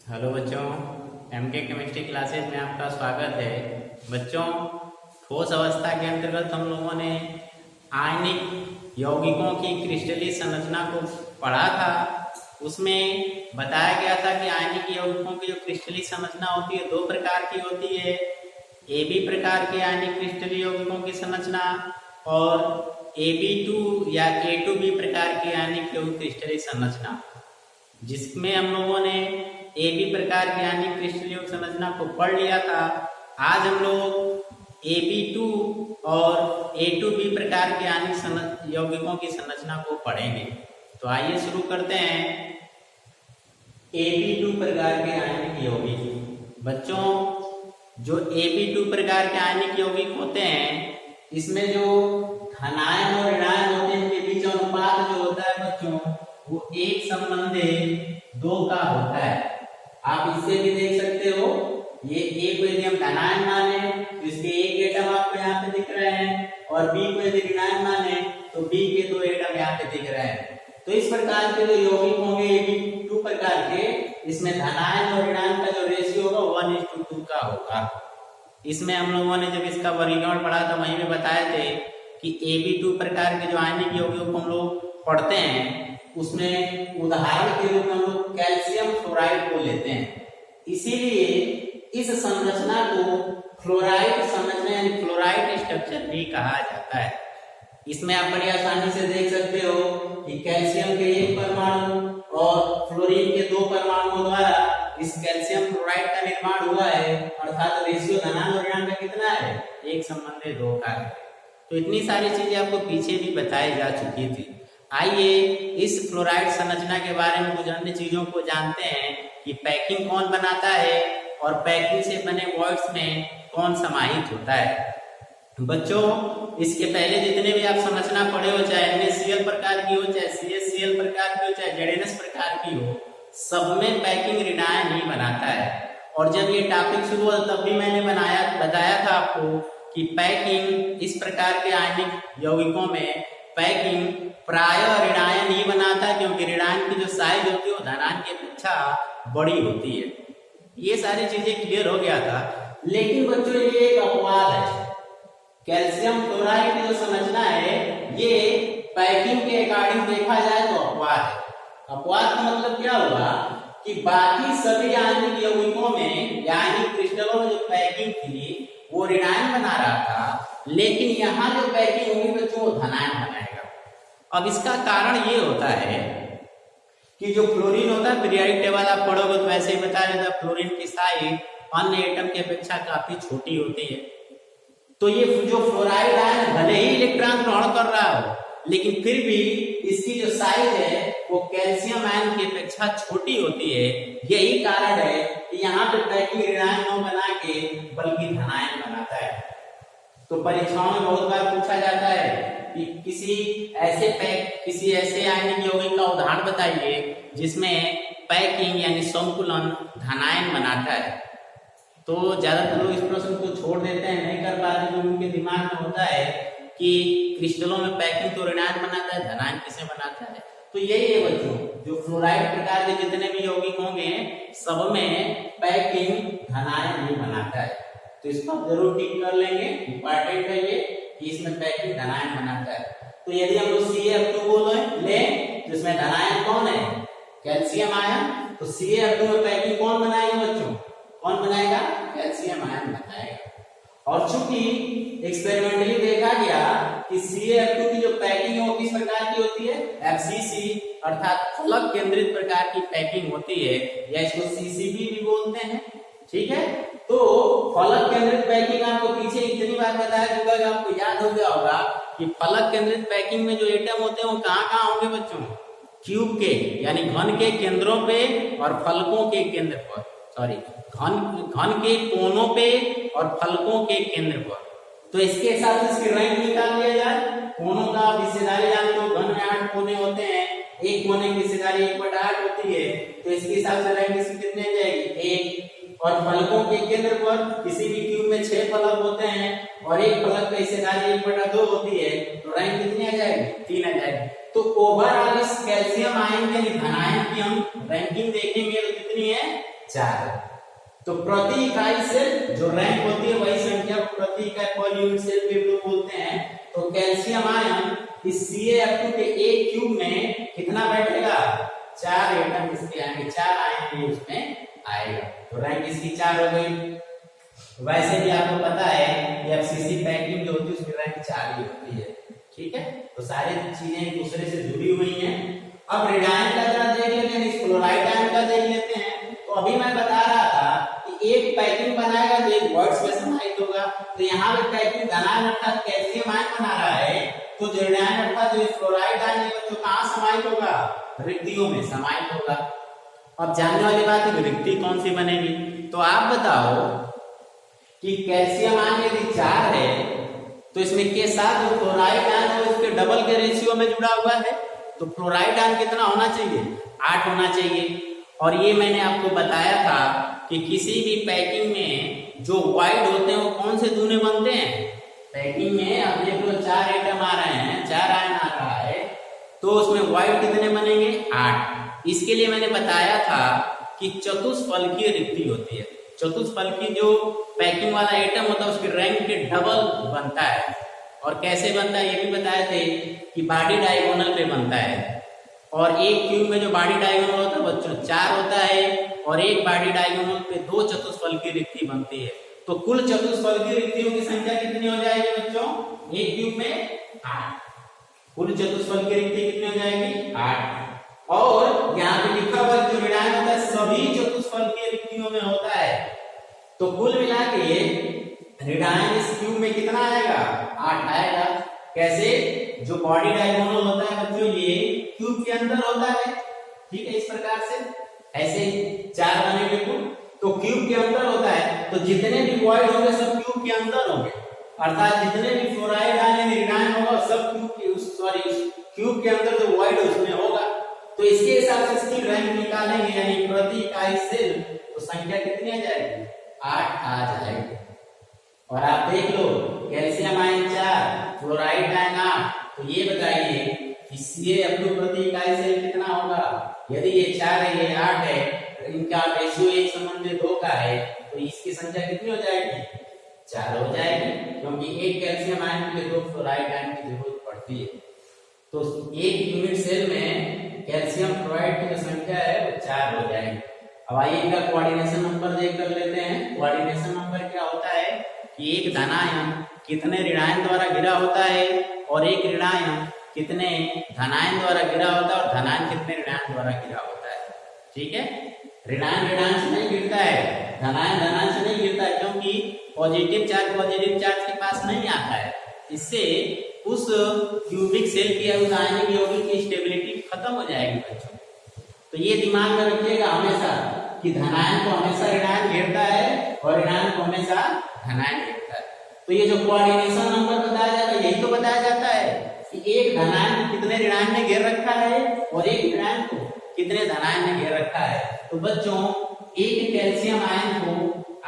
Hello बच्चों, MK chemistry classes में आपका स्वागत है। बच्चों, ठोस अवस्था के अंतर्गत हम लोगों ने आयनिक यौगिकों की क्रिस्टलीय संरचना को पढ़ा था। उसमें बताया गया था कि आयनिक यौगिकों की जो क्रिस्टलीय संरचना होती है दो प्रकार की होती है। ए बी प्रकार के आयनिक क्रिस्टलीय यौगिकों की संरचना और AB2 या A2B प्रकार की आयनिक यौगिक क्रिस्टलीय संरचना, जिसमें हम लोगों ने ए बी प्रकार की आयनिक क्रिस्टलीय संरचना को पढ़ लिया था। आज हम लोग AB2 और A2B प्रकार के आयनिक यौगिकों की संरचना को पढ़ेंगे। तो आइए शुरू करते हैं। AB2 प्रकार के आयनिक यौगिक। बच्चों, जो AB2 प्रकार के आयनिक यौगिक होते हैं, इसमें जो धनायन और ऋणायन होते हैं, इनके बीच अनुपात जो होता है बच्चों, वो 1:2 का होता है। आप इससे भी देख सकते हो, ये A को यदि हम धनायन माने तो इसके 1 एटम आपको यहाँ पे दिख रहे हैं, और B को यदि ऋणायन माने तो B के 2 एटम यहाँ पे दिख रहे हैं। तो इस प्रकार के जो यौगिक होंगे AB2 प्रकार के, इसमें धनायन और ऋणायन का जो रेशियो होगा 1:2 का होगा। इसमें हम लोगों ने जब इसका वर्गीकरण पढ़ा था वहीं में बताए थे कि AB2 प्रकार के जो आयनिक यौगिकों को हम लोग पढ़ते हैं, उसमें उदाहरण के रूप में हम लोग कैल्शियम फ्लोराइड को लेते हैं। इसीलिए इस संरचना को फ्लोराइड संरचना यानी फ्लोराइड स्ट्रक्चर भी कहा जाता है। इसमें आप बड़ी आसानी से देख सकते हो कि कैल्शियम के 1 परमाणु और फ्लोरीन के 2 परमाणुओं द्वारा इस कैल्शियम फ्लोराइड का निर्माण हुआ है, अर्थात रेशियो धनायन और ऋणायन का कितना है, 1:2 का है। तो इतनी सारी चीजें आपको पीछे भी बताई जा चुकी थी। आइए इस फ्लोराइड संरचना के बारे में कुछ अन्य चीजों को जानते हैं कि पैकिंग कौन बनाता है और पैकिंग से बने वॉइड्स में कौन समाहित होता है। बच्चों, इसके पहले जितने भी आप संरचना पढ़े हो, चाहे NaCl प्रकार की हो, चाहे CaCl प्रकार की हो, चाहे ZnS प्रकार की हो, सब में पैकिंग ऋणायन ही बनाता है। और जब ये टॉपिक शुरू हुआ तब भी मैंने बताया था आपको कि पैकिंग इस प्रकार के आयनिक यौगिकों में पैकिंग प्रायः ऋणायन ही बनाता है, क्योंकि ऋणायन की जो साइज होती है वो धनायन की अपेक्षा बड़ी होती है। ये सारी चीजें क्लियर हो गया था। लेकिन बच्चों, ये एक अपवाद है। कैल्शियम क्लोराइड की जो संरचना है, ये पैकिंग के अकॉर्डिंग देखा जाए तो अपवाद है। अपवाद का मतलब क्या हुआ कि बाकी सभी आयनिक यौगिकों में, आयनिक क्रिस्टलों में जो पैकिंग थी वो ऋणायन बना रहा था, लेकिन यहाँ जो पैकिंग होगी बच्चों वो धनायन बनाएगा। अब इसका कारण ये होता है कि जो फ्लोरीन होता है, पीरियोडिक टेबल आप पढ़ोगे तो वैसे ही बताया जाता है, फ्लोरीन की साइज अन्य एटम की अपेक्षा काफी छोटी होती है। तो ये जो फ्लोराइड आयन भले ही इलेक्ट्रॉन ग्रहण कर रहा हो, लेकिन फिर भी इसकी जो साइज है वो कैल्शियम आयन की अपेक्षा छोटी होती है। यही कारण है कि यहाँ पे पैकिंग ऋणायन न बना के बल्कि धनायन बनाता है। तो परीक्षाओं में बहुत बार पूछा जाता है कि किसी ऐसे आयनिक यौगिक का उदाहरण बताइए जिसमें पैकिंग यानी संकुलन धनायन बनाता है। तो ज्यादातर लोग इस प्रश्न को छोड़ देते हैं, नहीं कर पाते, जो उनके दिमाग में होता है कि क्रिस्टलों में पैकिंग तो ऋणायन बनाता है, धनायन किसे बनाता है। तो यही है बच्चों, जो फ्लोराइड प्रकार के जितने भी यौगिक होंगे सब में पैकिंग धनायन ही बनाता है। तो इसको आप जरूर टिक कर लेंगे, इंपॉर्टेंट है ये कि इसमें पैकिंग धनायन बनाता है। तो यदि हम लोग CaF2 लें जिसमें धनायन कौन है, कैल्शियम आयन, तो CaF2 में पैकिंग कौन बनाएगा बच्चों, कौन बनाएगा, कैल्शियम आयन बनाएगा। और चूंकि एक्सपेरिमेंटली देखा गया कि CaF2 की जो पैकिंग है वो किस प्रकार की होती है, FCC अर्थात फलक केंद्रित प्रकार की पैकिंग होती है, या इसको CCP भी बोलते हैं। ठीक है, तो फलक केंद्रित पैकिंग आपको पीछे इतनी बार बताया होगा कि आपको याद हो गया होगा कि फलक केंद्रित पैकिंग में जो एटम होते हैं वो कहाँ होंगे बच्चों, क्यूब के यानी घन के केंद्रों पे और फलकों के केंद्र पर, सॉरी घन के कोनों पे और फलकों के केंद्र पर। तो इसके हिसाब से इसकी रैंक निकाल लिया जाए। कोनों का हिस्सेदारी जानते हो, घन में 8 कोने होते हैं, एक कोने की हिस्सेदारी 1/8 होती है। तो इसके हिसाब से रैंक इसकी कितनी आ जाएगी, 1। और फलकों के केंद्र पर किसी भी क्यूब में 6 फलक होते हैं और एक फलक की हिस्सेदारी 1/2 होती है, तो रैंक कितनी आ जाएगी, 3 आ जाएगी। तो ओवरऑल इस कैल्शियम आयन के धनायन की हम रैंकिंग देखेंगे तो कितनी है 4। तो प्रति इकाई सेल जो रैंक होती है वही संख्या को प्रति इकाई पर यूनिट सेल भी हम लोग बोलते हैं। तो कैल्शियम आयन इस CaF2 के एक क्यूब में कितना बैठेगा 4 एटम इसके आएंगे, 4 आयन भी उसमें आएगा। तो रैंक इसकी 4 हो गई। वैसे भी आपको पता है कि FCC पैकिंग जो होती है उसकी रैंक 4 ही होती है। ठीक है, तो सारी चीजें एक दूसरे से जुड़ी हुई हैं। अब रेडायन का जरा देख लेते हैं, इस क्लोराइड आयन का देख लेते हैं। तो अभी मैं बता रहा था कि एक पैकिंग बनाएगा तो एक वर्ड्स में समाहित होगा। तो यहाँ पे पैकिंग धनायन अर्थात कैल्शियम आयन बना रहा है, तो जो रेडायन अर्थात जो क्लोराइड आयन है तो कहाँ समाहित होगा, रिक्तियों में समाहित होगा। अब जानने वाली बात है रिक्ति कौन सी बनेगी। तो आप बताओ कि कैल्शियम आयन यदि 4 है तो इसमें के साथ जो क्लोराइड आयन है उसके डबल के रेशियो में जुड़ा हुआ है। तो क्लोराइड आयन कितना होना चाहिए 8 होना चाहिए। और ये मैंने आपको बताया था कि किसी भी पैकिंग में जो वाइड होते हैं वो कौन से दूने बनते हैं। पैकिंग में आप देख लो 4 एटम आ रहे हैं, 4 आयन आ रहा है, तो उसमें वाइड कितने बनेंगे 8। इसके लिए मैंने बताया था कि चतुष्फलकीय रिक्ति होती है। चतुष्फलकीय जो पैकिंग वाला एटम होता है उसकी रैंक के डबल बनता है। और कैसे बनता है ये भी बताए थे कि बॉडी डायगोनल पे बनता है। और एक क्यूब में जो बॉडी डायगोनल होता है बच्चों 4 होता है, और एक बॉडी डायगोनल पे 2 चतुष्फलकीय रिक्ति बनती है। तो कुल चतुष्फलकीय रिक्तियों की संख्या कितनी हो जाएगी बच्चों, एक क्यूब में 8। कुल चतुष्फलकीय रिक्ति कितनी हो जाएगी 8। और यहाँ पे लिखा हुआ जो रेडायन होता है सभी चतुष्फलकीय रिक्तियों में होता है। तो कुल मिला के रेडायन इस क्यूब में कितना आएगा 8 आएगा। कैसे, जो बॉडी डायगोनल होता है बच्चों ये क्यूब के अंदर होता है। ठीक है, इस प्रकार से ऐसे 4 बनेंगे कुल, तो क्यूब के अंदर होता है। तो जितने भी वॉइड होंगे सब क्यूब के अंदर होंगे, अर्थात जितने भी फ्लोराइड आयन रेडायन होगा सब क्यूब के क्यूब के अंदर जो वॉइड उसमें होगा। तो इसके हिसाब से इसकी रैंक निकालेंगे, यानी प्रति इकाई सेल तो संख्या कितनी आ जाएगी 8 आ जाएगी। और आप देख लो कैल्शियम आयन 4, फ्लोराइड आयन 8। तो ये बताइए इसलिए अपनी प्रति इकाई सेल कितना होगा। यदि ये 4 है ये 8 है, इनका रेशियो 1:2 का है, तो इसकी संख्या कितनी हो जाएगी 4 हो जाएगी, क्योंकि एक कैल्शियम आयन के 2 फ्लोराइड आयन की जरूरत पड़ती है। तो एक यूनिट सेल में कैल्शियम फ्लोराइड की जो संख्या है वो 4 हो जाएगी। अब आइए इनका कोऑर्डिनेशन नंबर देख कर लेते हैं। कोऑर्डिनेशन नंबर क्या होता है कि एक धनायन कितने ऋणायन द्वारा घिरा होता है, और एक ऋणायन कितने धनायन द्वारा घिरा होता है, और धनायन कितने ऋणायन द्वारा घिरा होता है। ठीक है, ऋणायन ऋणायन से नहीं गिरता है, धनायन धनायन से नहीं गिरता है, क्योंकि पॉजिटिव चार्ज के पास नहीं आता है। इससे उस क्यूबिक सेल की उस आयनिक यौगिक की स्टेबिलिटी खत्म हो जाएगी बच्चों। तो ये दिमाग में रखिएगा हमेशा कि धनायन को हमेशा ऋणायन घेरता है और ऋणायन को हमेशा धनायन घेरता है। तो ये जो कोऑर्डिनेशन नंबर बताया जाता है यही तो बताया जाता है कि एक धनायन को कितने ऋणायन ने घेर रखा है और एक ऋणायन को कितने धनायन ने घेर रखा है। तो बच्चों एक कैल्शियम आयन को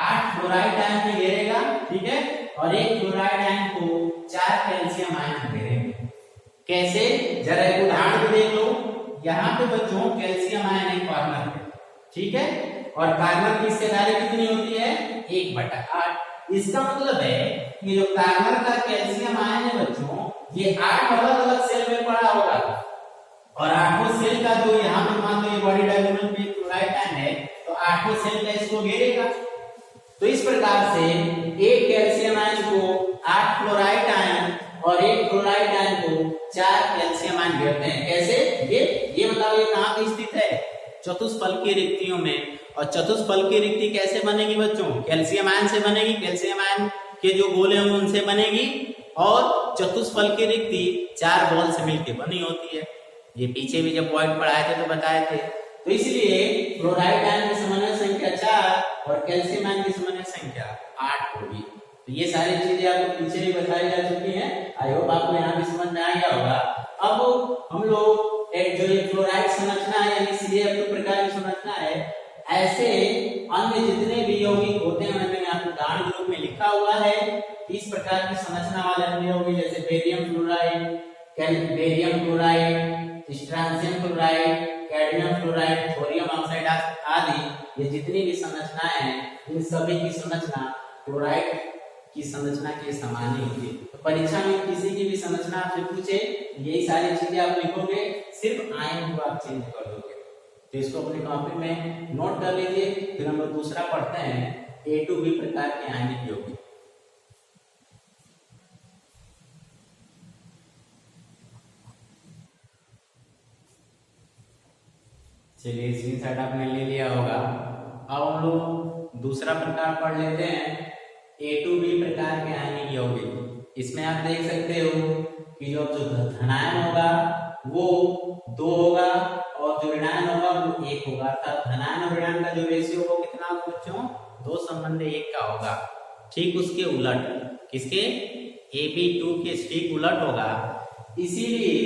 8 फ्लोराइड आयन ने घेरेगा, ठीक है, और एक फ्लोराइड आयन को 4 कैल्शियम आयन घेरेंगे। कैसे, जरा एक उदाहरण देख लो। यहाँ पे बच्चों कैल्शियम आयन एक कॉर्नर पे, ठीक है, और कार्बन की हिस्सेदारी कितनी होती है 1/8। इसका मतलब है कि जो कार्बन का कैल्शियम आयन है बच्चों ये 8 अलग-अलग सेल में पड़ा होगा, और 8वां सेल का जो यहाँ पे मान लो ये बॉडी डायगोनल पे फ्लोराइड आयन है तो 8वां सेल का इसको घेरेगा। तो इस प्रकार से एक कैल्शियम आयन को 8 फ्लोराइड आयन और एक फ्लोराइड आयन को 4 कैल्शियम आयन घेरते हैं। कैसे, ये बताओ ये कहाँ पे स्थित है, चतुष्फलकीय रिक्तियों में। और चतुष्फलकीय रिक्ति कैसे बनेगी बच्चों, कैल्शियम आयन से बनेगी, कैल्शियम आयन के जो गोले होंगे उनसे बनेगी, और चतुष्फलकीय रिक्ति 4 बॉल से मिलकर बनी होती है। ये पीछे भी जब पॉइंट पढ़ाए थे तो बताए थे। तो इसलिए फ्लोराइड आयन की समन्वय संख्या 4 और कैल्शियम आयन की समन्वय संख्या 8 होगी। तो ये सारी चीजें आपको पीछे भी बताई जा चुकी हैं। आई होप आपको यहाँ भी समझ में आ गया होगा। अब हम लोग एक जो ये फ्लोराइड संरचना है यानी CaF2 प्रकार की संरचना है, ऐसे अन्य जितने भी यौगिक होते हैं मैंने यहाँ पे उदाहरण के रूप में लिखा हुआ है। इस प्रकार की संरचना वाले अन्य यौगिक जैसे barium fluoride, barium chloride, strontium chloride, cadmium fluoride, thorium oxide आदि, ये जितनी भी संरचनाएं हैं इन सभी की संरचना क्लोराइड की संरचना के समान ही होती है। तो परीक्षा में किसी की भी संरचना आपसे पूछे, यही सारी चीजें आप लिखोगे, सिर्फ आयन को आप चेंज कर दोगे। तो इसको अपनी कॉपी में नोट कर लीजिए। फिर हम लोग दूसरा पढ़ते हैं, A2B प्रकार के आयनिक यौगिक। चलिए स्क्रीनशॉट आपने ले लिया होगा। अब हम लोग दूसरा प्रकार पढ़ लेते हैं, A2B प्रकार के आयनिक यौगिक। इसमें आप देख सकते हो कि जो धनायन होगा वो 2 होगा और जो ऋणायन होगा वो 1 होगा। अर्थात धनायन और ऋणायन का जो रेशियो वो कितना होगा बच्चों, 2:1 का होगा। ठीक उसके उलट, किसके, AB2 के ठीक उलट होगा। इसीलिए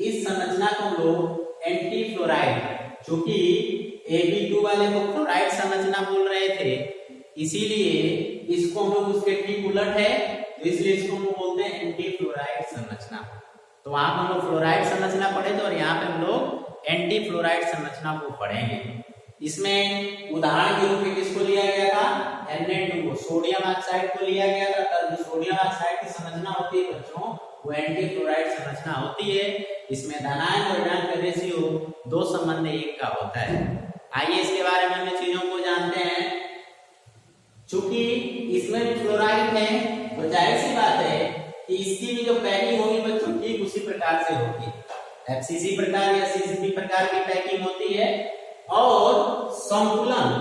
इस संरचना को हम लोग एंटी फ्लोराइड, चूंकि AB2 वाले को फ्लोराइड संरचना बोल रहे थे, इसीलिए इसको हम लोग उसके ठीक उलट है, तो इसलिए इसको हम लोग बोलते हैं एंटी फ्लोराइड संरचना। तो वहां पर हम लोग फ्लोराइड संरचना पढ़े थे और यहाँ पे हम लोग एंटी फ्लोराइड संरचना को पढ़ेंगे। इसमें उदाहरण के रूप में किसको लिया गया था, Na2 सोडियम ऑक्साइड को लिया गया था। जो सोडियम ऑक्साइड की संरचना होती है बच्चों, वो एंटी फ्लोराइड संरचना होती है। इसमें धनायन और ऋणायन का रेशियो 2:1 का होता है। आइए इसके बारे में हम चीजों को जानते हैं। चूंकि इसमें भी फ्लोराइड है, तो जाहिर सी बात है कि इसकी भी जो पैकिंग होगी बच्चों ठीक उसी प्रकार से होगी। FCC प्रकार या CCP प्रकार की पैकिंग होती है। और संतुलन,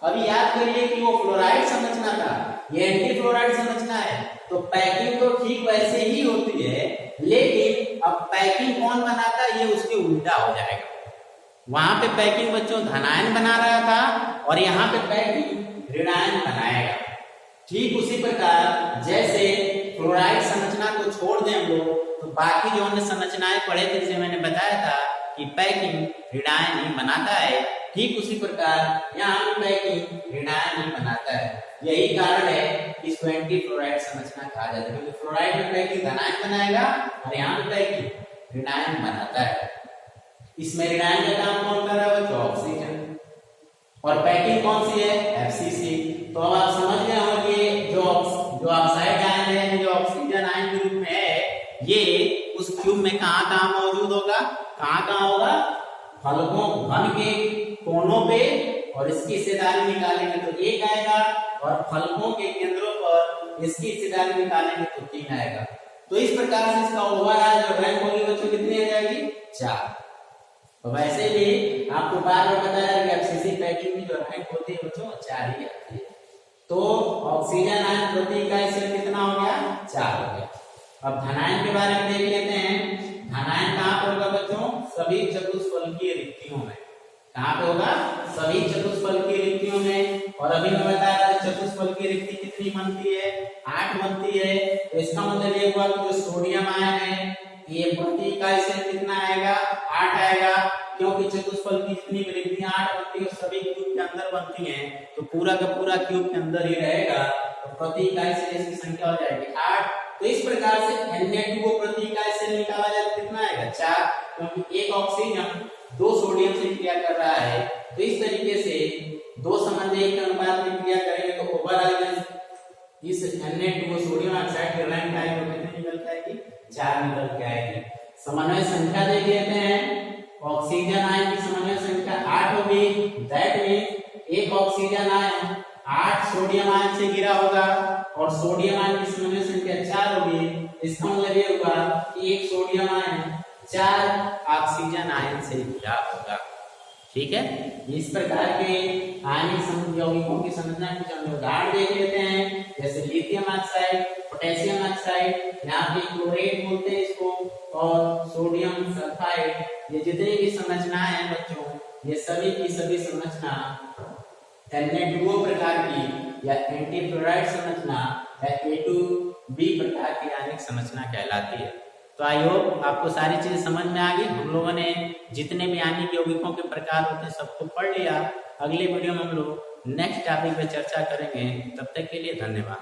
अभी याद करिए कि वो फ्लोराइड संरचना था, ये एंटी फ्लोराइड संरचना है, तो पैकिंग तो ठीक वैसे ही होती है, लेकिन अब पैकिंग कौन बनाता है, ये उसके उल्टा हो जाएगा। वहां पे पैकिंग बच्चों धनायन बना रहा था और यहाँ पे पैकिंग ऋणायन बनाएगा। ठीक उसी प्रकार जैसे फ्लोराइड संरचना को छोड़ दें वो, तो बाकी जो अन्य संरचनाएं पढ़े थे, जिसे मैंने बताया था कि पैकिंग ऋणायन ही बनाता है, ठीक उसी प्रकार यहाँ भी पैकिंग ऋणायन ही बनाता है। यही कारण है कि इसको एंटी फ्लोराइड संरचना कहा जाता है, क्योंकि फ्लोराइड में पैकिंग धनायन बनाएगा और यहाँ पे पैकिंग ऋणायन बनाता है। इसमें ऋणायन का काम कौन कर रहा है बच्चों, ऑक्सीजन, और पैकिंग कौन सी है, FCC। तो अब आप समझ गए होंगे जो ऑक्साइड आयन है, जो ऑक्सीजन आयन के रूप में है, ये उस क्यूब में कहाँ मौजूद होगा, कहाँ होगा, फलकों घन के कोनों पे, और इसकी हिस्सेदारी निकालेंगे तो 1 आएगा, और फलकों के केंद्रों पर इसकी हिस्सेदारी निकालेंगे तो 3 आएगा। तो इस प्रकार से इसका ओवरऑल जो रैंक होगी बच्चों कितनी आ जाएगी, 4। तो वैसे भी आपको बार बार बताया कि FCC पैकिंग की जो रैंक होती है बच्चों 4 ही आती है। तो ऑक्सीजन आयन प्रति इकाई सेल कितना हो गया, 4 हो गया। अब धनायन के बारे में देख लेते हैं। धनायन कहाँ पर होगा बच्चों, सभी चतुष्फलकीय रिक्तियों में। कहाँ पे होगा, सभी चतुष्फलकीय रिक्तियों में। और अभी मैं बता रहा था चतुष्फलकीय रिक्ति कितनी बनती है, 8 बनती है। तो इसका मतलब ये हुआ कि जो सोडियम आयन है ये प्रति इकाई सेल कितना आएगा, 8 आएगा, क्योंकि चतुष्फलक की जितनी भी रिक्तियां 8 बनती है सभी क्यूब के अंदर बनती हैं, तो पूरा का पूरा क्यूब के अंदर ही रहेगा, तो प्रति इकाई सेल इसकी संख्या हो जाएगी 8। तो इस प्रकार से Na2 को प्रति इकाई सेल निकाला जाए कितना आएगा, 4, क्योंकि एक ऑक्सीजन 2 सोडियम से क्रिया कर रहा है। तो इस तरीके से 2:1 के अनुपात में क्रिया करेंगे तो ओवरऑल इस Na2 को सोडियम ऑक्साइड की रैंक आएगी तो कितनी निकल के आएगी, 4 निकल के आएगी। समन्वय संख्या देख लेते हैं। ऑक्सीजन आयन की समन्वय संख्या 8 होगी, दैट मींस एक ऑक्सीजन आयन 8 सोडियम आयन से घिरा होगा, और सोडियम आयन की समन्वय संख्या 4 होगी। इसका मतलब ये हुआ कि एक सोडियम आयन 4 ऑक्सीजन आयन से घिरा होगा। ठीक है, इस प्रकार के आयनिक यौगिकों की संरचना कुछ हम उदाहरण देख लेते हैं, जैसे लिथियम ऑक्साइड, पोटेशियम ऑक्साइड, यहाँ पे क्लोरेट बोलते हैं इसको, और सोडियम सल्फाइड। ये जितनी भी संरचनाएं हैं बच्चों, ये सभी की सभी संरचना Na2O प्रकार की या एंटी फ्लोराइड संरचना या A2B प्रकार की आयनिक संरचना कहलाती है। तो आई होप आपको सारी चीजें समझ में आ गई। हम लोगों ने जितने भी आयनिक यौगिकों के प्रकार होते हैं सबको पढ़ लिया। अगले वीडियो में हम लोग नेक्स्ट टॉपिक पे चर्चा करेंगे। तब तक के लिए धन्यवाद।